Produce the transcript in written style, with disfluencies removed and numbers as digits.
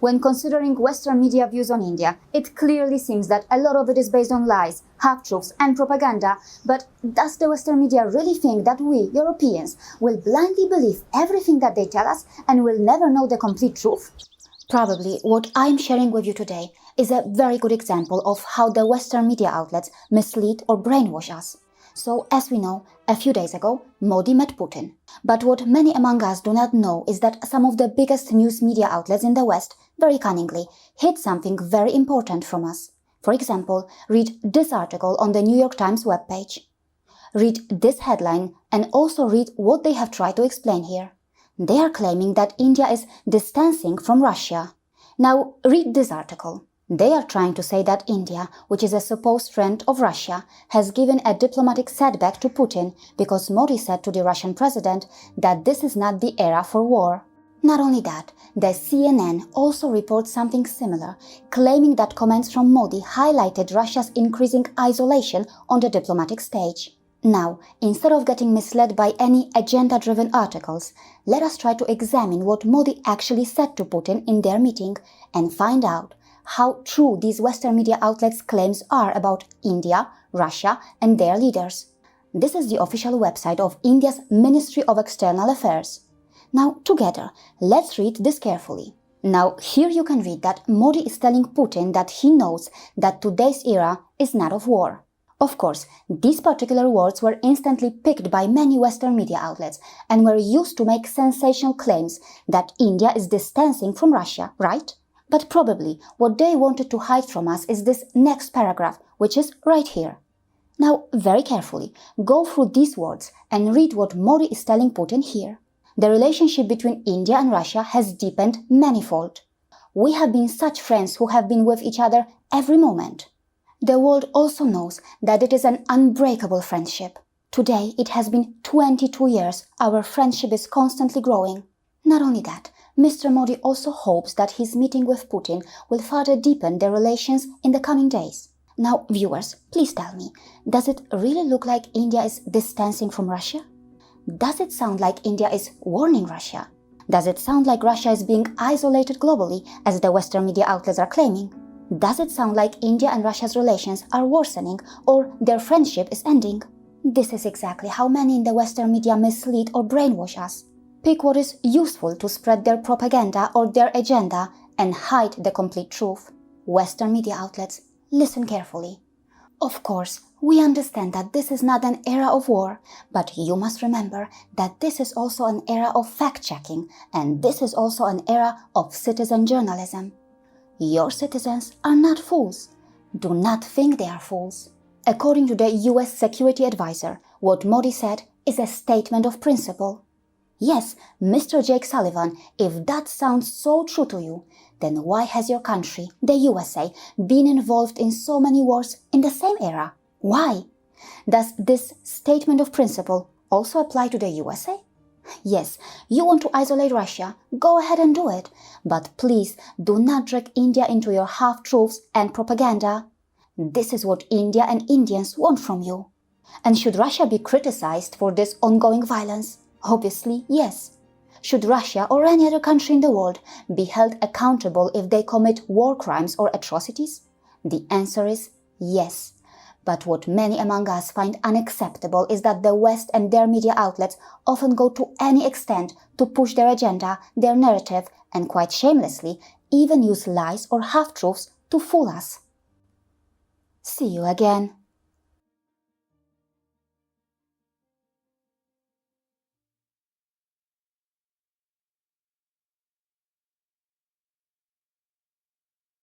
When considering Western media views on India, it clearly seems that a lot of it is based on lies, half-truths and propaganda. But does the Western media really think that we, Europeans, will blindly believe everything that they tell us and will never know the complete truth? Probably what I'm sharing with you today is a very good example of how the Western media outlets mislead or brainwash us. So, as we know, a few days ago, Modi met Putin. But what many among us do not know is that some of the biggest news media outlets in the West, very cunningly, hid something very important from us. For example, read this article on the New York Times webpage. Read this headline and also read what they have tried to explain here. They are claiming that India is distancing from Russia. Now, read this article. They are trying to say that India, which is a supposed friend of Russia, has given a diplomatic setback to Putin because Modi said to the Russian president that this is not the era for war. Not only that, the CNN also reports something similar, claiming that comments from Modi highlighted Russia's increasing isolation on the diplomatic stage. Now, instead of getting misled by any agenda-driven articles, let us try to examine what Modi actually said to Putin in their meeting and find out how true these Western media outlets' claims are about India, Russia and their leaders. This is the official website of India's Ministry of External Affairs. Now, together, let's read this carefully. Now, here you can read that Modi is telling Putin that he knows that today's era is not of war. Of course, these particular words were instantly picked by many Western media outlets and were used to make sensational claims that India is distancing from Russia, right? But probably what they wanted to hide from us is this next paragraph, which is right here. Now, very carefully, go through these words and read what Modi is telling Putin here. The relationship between India and Russia has deepened manifold. We have been such friends who have been with each other every moment. The world also knows that it is an unbreakable friendship. Today, it has been 22 years our friendship is constantly growing. Not only that, Mr. Modi also hopes that his meeting with Putin will further deepen their relations in the coming days. Now, viewers, please tell me, does it really look like India is distancing from Russia? Does it sound like India is warning Russia? Does it sound like Russia is being isolated globally, as the Western media outlets are claiming? Does it sound like India and Russia's relations are worsening or their friendship is ending? This is exactly how many in the Western media mislead or brainwash us. Pick what is useful to spread their propaganda or their agenda and hide the complete truth. Western media outlets, listen carefully. Of course, we understand that this is not an era of war, but you must remember that this is also an era of fact-checking, and this is also an era of citizen journalism. Your citizens are not fools. Do not think they are fools. According to the US security advisor, what Modi said is a statement of principle. Yes, Mr. Jake Sullivan, if that sounds so true to you, then why has your country, the USA, been involved in so many wars in the same era? Why? Does this statement of principle also apply to the USA? Yes, you want to isolate Russia, go ahead and do it. But please do not drag India into your half-truths and propaganda. This is what India and Indians want from you. And should Russia be criticized for this ongoing violence? Obviously, yes. Should Russia or any other country in the world be held accountable if they commit war crimes or atrocities? The answer is yes. But what many among us find unacceptable is that the West and their media outlets often go to any extent to push their agenda, their narrative, and quite shamelessly, even use lies or half-truths to fool us. See you again.